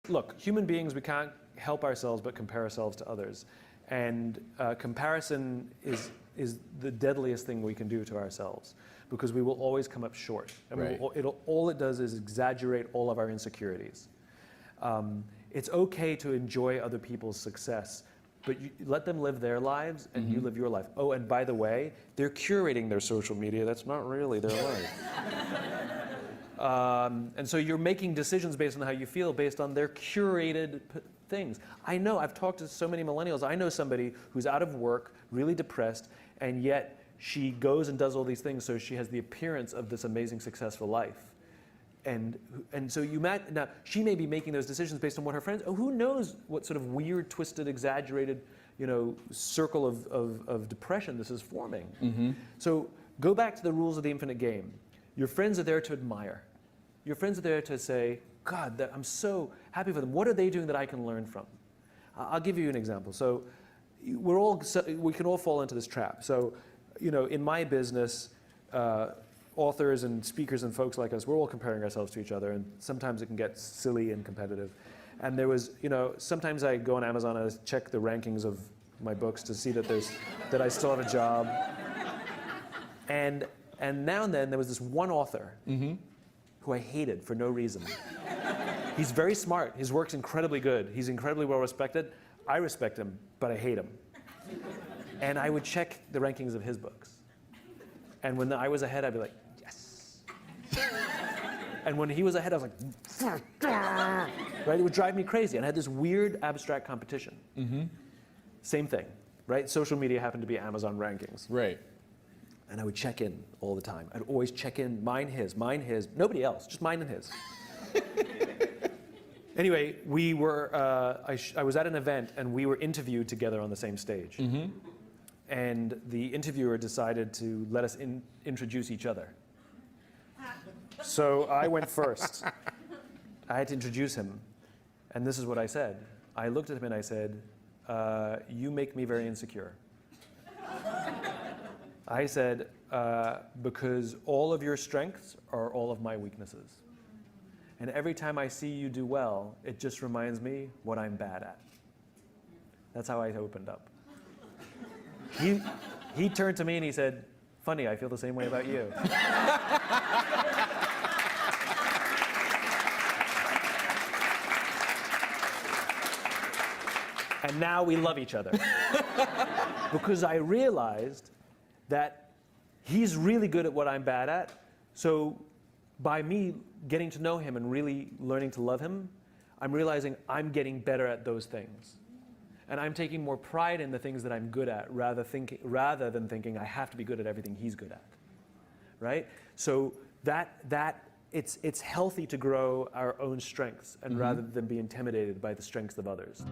Look, human beings, we can't help ourselves but compare ourselves to others. And comparison is the deadliest thing we can do to ourselves, because we will always come up short. And Right. all it does is exaggerate all of our insecurities. It's okay to enjoy other people's success, but you let them live their lives and you live your life. Oh, and by the way, they're curating their social media. That's not really their life. And so you're making decisions based on how you feel, based on their curated things. I know, I've talked to so many millennials. I know somebody who's out of work, really depressed, and yet she goes and does all these things so she has the appearance of this amazing, successful life. And so now she may be making those decisions based on what her friends, who knows what sort of weird, twisted, exaggerated, circle of depression this is forming. So go back to the rules of the infinite game. Your friends are there to admire. Your friends are there to say, God, I'm so happy for them. What are they doing that I can learn from? I'll give you an example. So we can all fall into this trap. So, in my business, authors and speakers and folks like us, we're all comparing ourselves to each other, and sometimes it can get silly and competitive. And there was, sometimes I go on Amazon and I check the rankings of my books to see that I still have a job. And now and then there was this one author who I hated for no reason. He's very smart. His work's incredibly good. He's incredibly well respected. I respect him, but I hate him. And I would check the rankings of his books. And when I was ahead, I'd be like, yes. And when he was ahead, I was like, right? It would drive me crazy. And I had this weird abstract competition. Same thing, right? Social media happened to be Amazon rankings. Right. And I would check in all the time. I'd always check in, mine, his, nobody else, just mine and his. Anyway, we were, I was at an event and we were interviewed together on the same stage. And the interviewer decided to let us introduce each other. So I went first. I had to introduce him. And this is what I said. I looked at him and I said, you make me very insecure. I said, because all of your strengths are all of my weaknesses. And every time I see you do well, it just reminds me what I'm bad at. That's how I opened up. He turned to me and he said, funny, I feel the same way about you. And now we love each other. Because I realized that he's really good at what I'm bad at. So by me getting to know him and really learning to love him, I'm realizing I'm getting better at those things. And I'm taking more pride in the things that I'm good at rather than thinking I have to be good at everything he's good at. Right? So it's healthy to grow our own strengths and rather than be intimidated by the strengths of others.